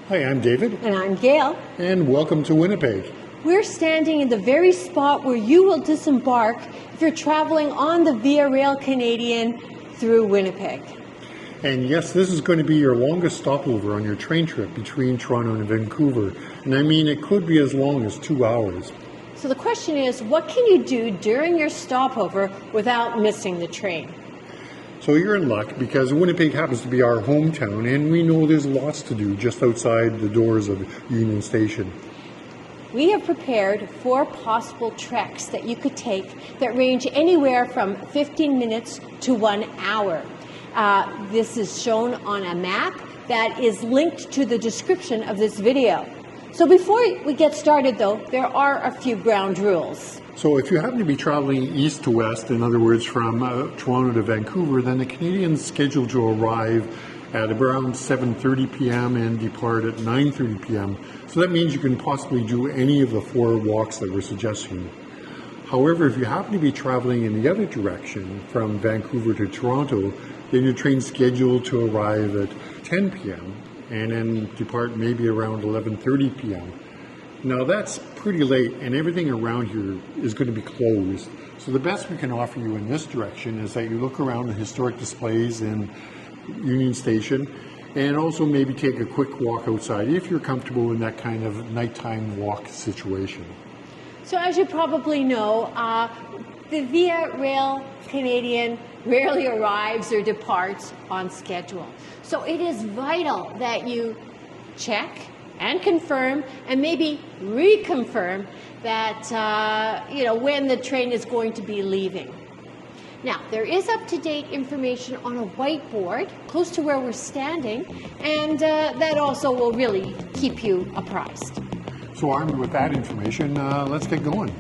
Hi, I'm David. And I'm Gail. And welcome to Winnipeg. We're standing in the very spot where you will disembark if you're traveling on the Via Rail Canadian through Winnipeg. And yes, this is going to be your longest stopover on your train trip between Toronto and Vancouver. And I mean, it could be as long as 2 hours. So the question is, what can you do during your stopover without missing the train? So you're in luck because Winnipeg happens to be our hometown, and we know there's lots to do just outside the doors of Union Station. We have prepared 4 possible treks that you could take that range anywhere from 15 minutes to 1 hour. This is shown on a map that is linked to the description of this video. So before we get started, though, there are a few ground rules. So if you happen to be traveling east to west, in other words, from Toronto to Vancouver, then the Canadian's scheduled to arrive at around 7:30 p.m. and depart at 9:30 p.m. So that means you can possibly do any of the 4 walks that we're suggesting. However, if you happen to be traveling in the other direction from Vancouver to Toronto, then your train's scheduled to arrive at 10 p.m. and then depart maybe around 11:30 p.m. Now that's pretty late, and everything around here is going to be closed. So the best we can offer you in this direction is that you look around the historic displays in Union Station, and also maybe take a quick walk outside if you're comfortable in that kind of nighttime walk situation. So as you probably know, the Via Rail Canadian rarely arrives or departs on schedule. So it is vital that you check and confirm and maybe reconfirm that, when the train is going to be leaving. Now, there is up-to-date information on a whiteboard close to where we're standing, and that also will really keep you apprised. So armed with that information, let's get going.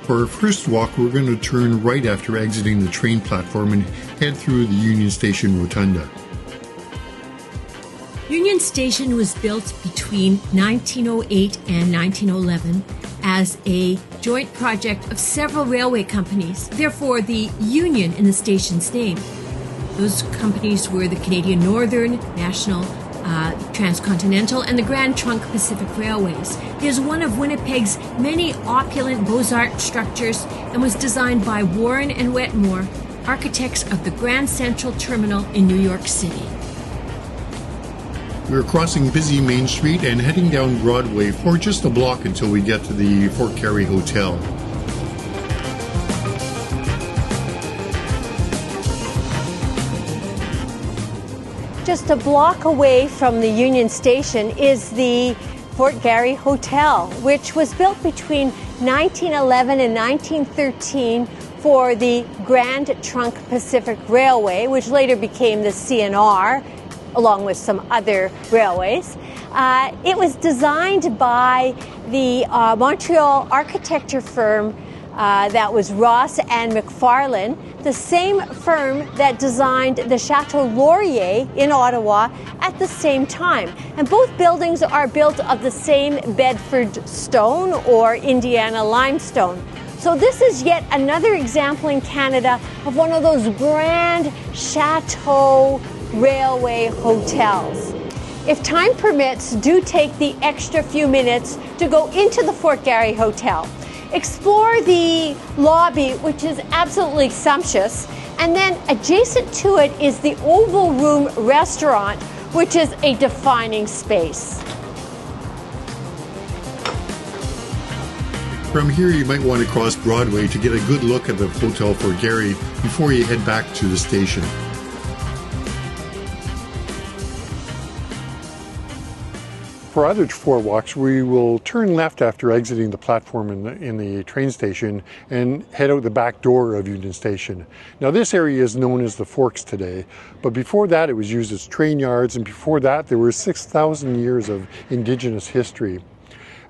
For our first walk, we're going to turn right after exiting the train platform and head through the Union Station Rotunda. Union Station was built between 1908 and 1911 as a joint project of several railway companies, therefore the Union in the station's name. Those companies were the Canadian Northern, National, Transcontinental, and the Grand Trunk Pacific Railways. It is one of Winnipeg's many opulent Beaux-Arts structures and was designed by Warren and Wetmore, architects of the Grand Central Terminal in New York City. We're crossing busy Main Street and heading down Broadway for just a block until we get to the Fort Garry Hotel. Just a block away from the Union Station is the Fort Garry Hotel, which was built between 1911 and 1913 for the Grand Trunk Pacific Railway, which later became the CNR, along with some other railways. It was designed by the Montreal architecture firm that was Ross and McFarlane, the same firm that designed the Chateau Laurier in Ottawa at the same time. And both buildings are built of the same Bedford stone or Indiana limestone. So this is yet another example in Canada of one of those grand chateau railway hotels. If time permits, do take the extra few minutes to go into the Fort Garry Hotel. Explore the lobby, which is absolutely sumptuous, and then adjacent to it is the Oval Room restaurant, which is a defining space. From here, you might want to cross Broadway to get a good look at the Hotel Fort Garry before you head back to the station. For other Fort walks, we will turn left after exiting the platform in the train station and head out the back door of Union Station. Now this area is known as the Forks today, but before that it was used as train yards, and before that there were 6,000 years of Indigenous history.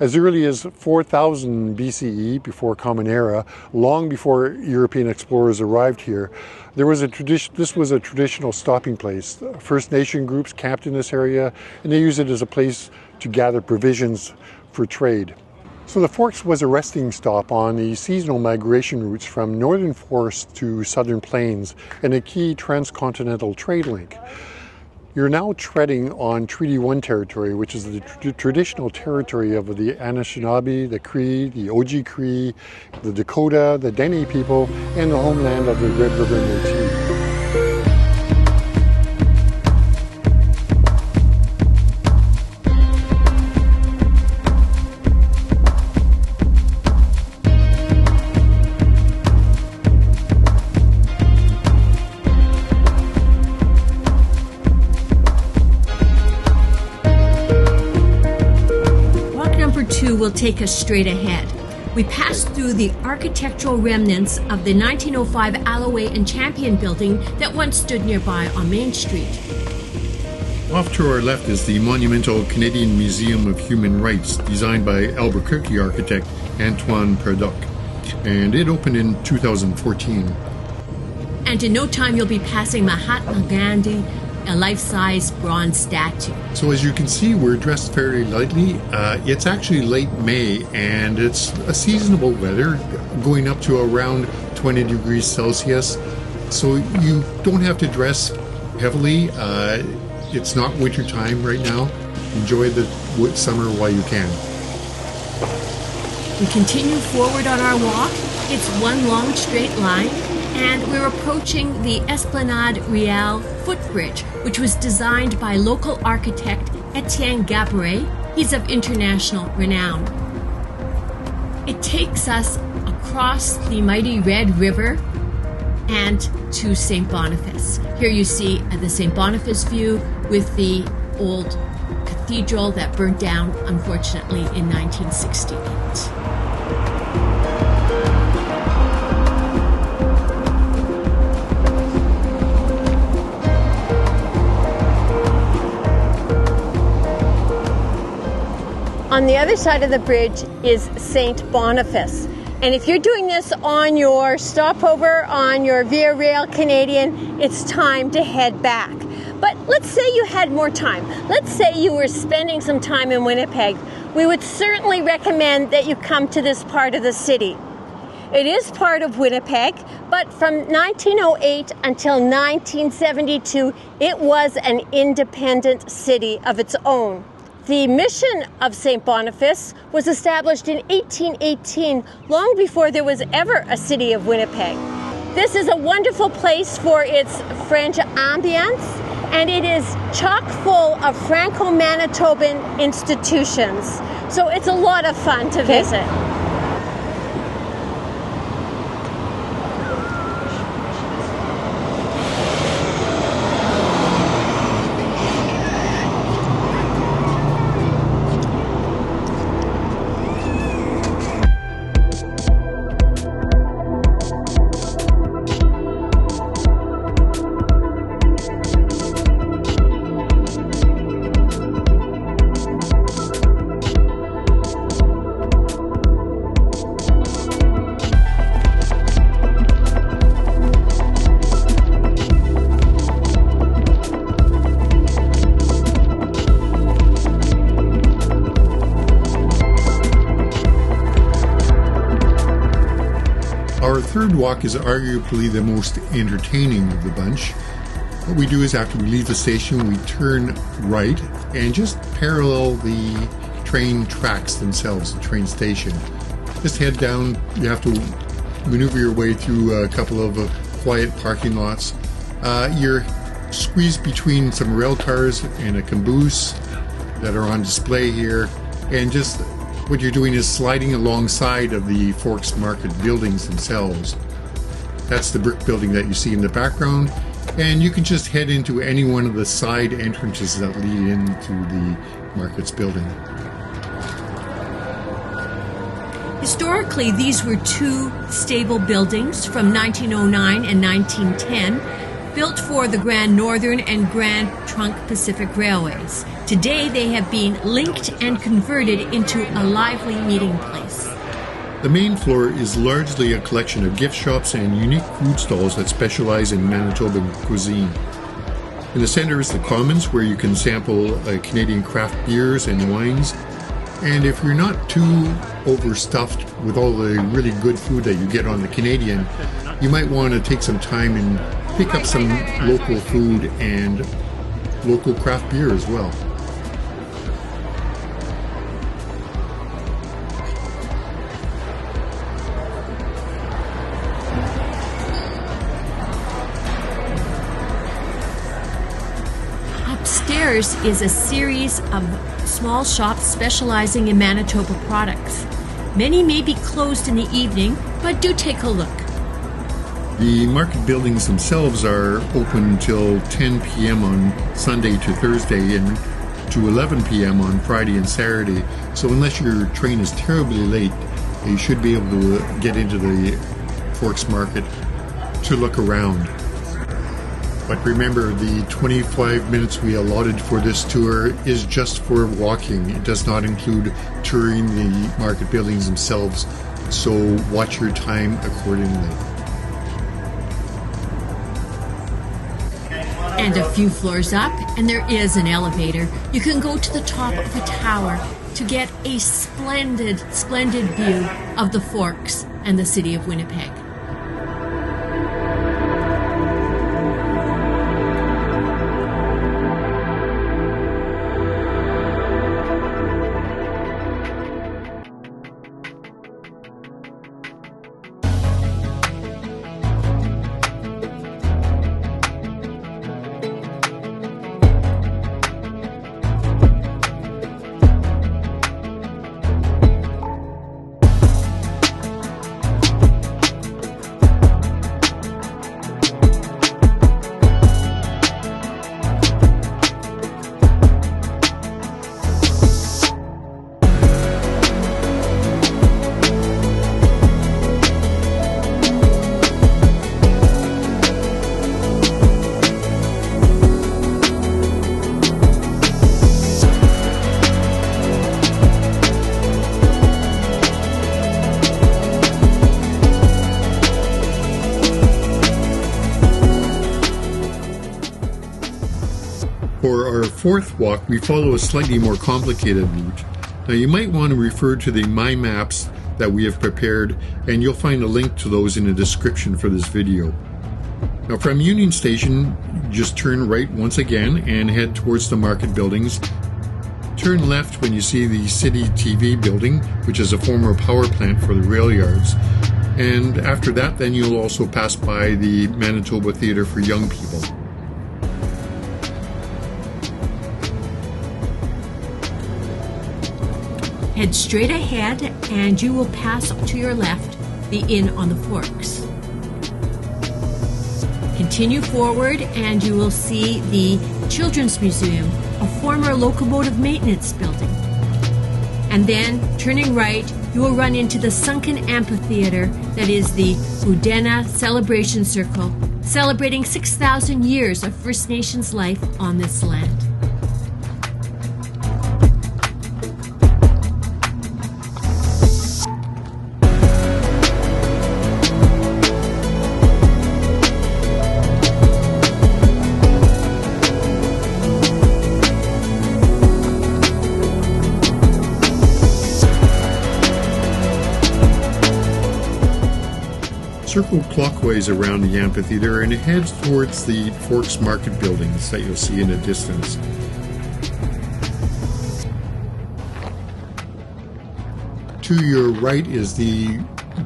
As early as 4000 BCE, before Common Era, long before European explorers arrived here, this was a traditional stopping place. First Nation groups camped in this area, and they used it as a place to gather provisions for trade. So the Forks was a resting stop on the seasonal migration routes from northern forests to southern plains, and a key transcontinental trade link. You're now treading on Treaty 1 territory, which is the traditional territory of the Anishinaabe, the Cree, the Oji-Cree, the Dakota, the Dene people, and the homeland of the Red River Métis. Will take us straight ahead. We passed through the architectural remnants of the 1905 Alloway and Champion building that once stood nearby on Main Street. Off to our left is the monumental Canadian Museum of Human Rights, designed by Albuquerque architect Antoine Perdoc, and it opened in 2014. And in no time you'll be passing Mahatma Gandhi, a life-size bronze statue. So as you can see, we're dressed fairly lightly. It's actually late May, and it's a seasonable weather, going up to around 20 degrees Celsius. So you don't have to dress heavily. It's not winter time right now. Enjoy the summer while you can. We continue forward on our walk. It's one long straight line, and we're approaching the Esplanade Real footbridge, which was designed by local architect Etienne Gaboret. He's of international renown. It takes us across the mighty Red River and to St. Boniface. Here you see the St. Boniface view with the old cathedral that burnt down, unfortunately, in 1968. On the other side of the bridge is St. Boniface. And if you're doing this on your stopover on your Via Rail Canadian, it's time to head back. But let's say you had more time. Let's say you were spending some time in Winnipeg. We would certainly recommend that you come to this part of the city. It is part of Winnipeg, but from 1908 until 1972, it was an independent city of its own. The mission of St. Boniface was established in 1818, long before there was ever a city of Winnipeg. This is a wonderful place for its French ambience, and it is chock full of Franco-Manitoban institutions. So it's a lot of fun to visit. Our third walk is arguably the most entertaining of the bunch. What we do is after we leave the station, we turn right and just parallel the train tracks themselves, the train station. Just head down. You have to maneuver your way through a couple of quiet parking lots. You're squeezed between some rail cars and a caboose that are on display here, and just what you're doing is sliding alongside of the Forks Market buildings themselves. That's the brick building that you see in the background, And you can just head into any one of the side entrances that lead into the market's building. Historically, these were two stable buildings from 1909 and 1910, built for the Grand Northern and Grand Trunk Pacific Railways. Today, they have been linked and converted into a lively meeting place. The main floor is largely a collection of gift shops and unique food stalls that specialize in Manitoban cuisine. In the center is the Commons, where you can sample Canadian craft beers and wines. And if you're not too overstuffed with all the really good food that you get on the Canadian, you might want to take some time and pick up some local food and local craft beer as well. Upstairs is a series of small shops specializing in Manitoba products. Many may be closed in the evening, but do take a look. The market buildings themselves are open until 10 p.m. on Sunday to Thursday and to 11 p.m. on Friday and Saturday. So unless your train is terribly late, you should be able to get into the Forks Market to look around. But remember, the 25 minutes we allotted for this tour is just for walking. It does not include touring the market buildings themselves, so watch your time accordingly. And a few floors up, and there is an elevator. You can go to the top of the tower to get a splendid view of the Forks and the city of Winnipeg. For our fourth walk, we follow a slightly more complicated route. Now you might want to refer to the My Maps that we have prepared, and you'll find a link to those in the description for this video. Now from Union Station, just turn right once again and head towards the market buildings. Turn left when you see the City TV building, which is a former power plant for the rail yards. And after that, then you'll also pass by the Manitoba Theatre for Young People. Head straight ahead and you will pass to your left the Inn on the Forks. Continue forward and you will see the Children's Museum, a former locomotive maintenance building. And then, turning right, you will run into the sunken amphitheater that is the Udena Celebration Circle, celebrating 6,000 years of First Nations life on this land. Circle clockwise around the amphitheater and head towards the Forks Market buildings that you'll see in the distance. To your right is the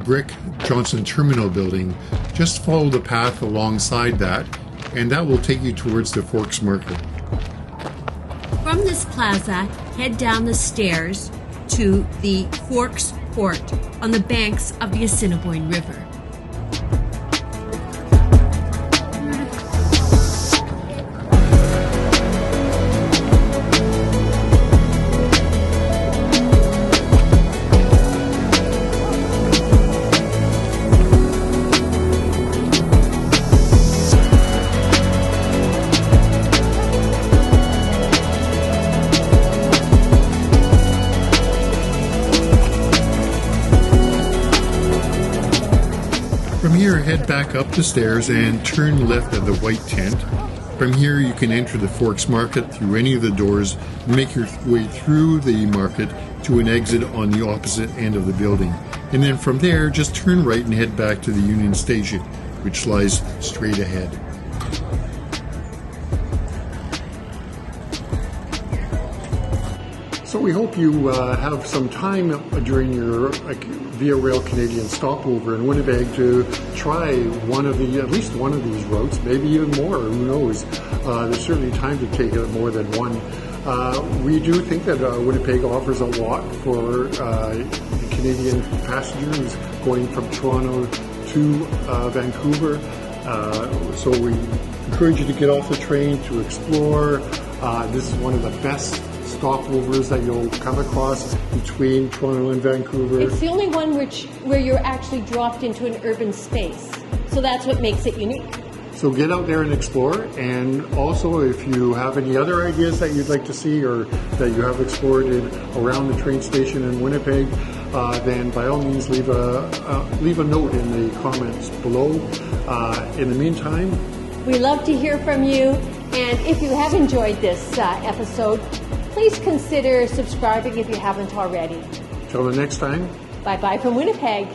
brick Johnson Terminal building. Just follow the path alongside that, and that will take you towards the Forks Market. From this plaza, head down the stairs to the Forks Port on the banks of the Assiniboine River. head back up the stairs and turn left at the white tent. From here, you can enter the Forks Market through any of the doors and make your way through the market to an exit on the opposite end of the building. And then from there, just turn right and head back to the Union Station, which lies straight ahead. So we hope you have some time during your Via Rail Canadian stopover in Winnipeg to try at least one of these routes, maybe even more, who knows. There's certainly time to take it more than one. We do think that Winnipeg offers a lot for Canadian passengers going from Toronto to Vancouver. So we encourage you to get off the train, to explore. This is one of the best stopovers that you'll come across between Toronto and Vancouver. It's the only one where you're actually dropped into an urban space. So that's what makes it unique. So get out there and explore. And also, if you have any other ideas that you'd like to see or that you have explored around the train station in Winnipeg, then by all means leave a note in the comments below. In the meantime, we love to hear from you. And if you have enjoyed this episode, please consider subscribing if you haven't already. Till the next time. Bye-bye from Winnipeg.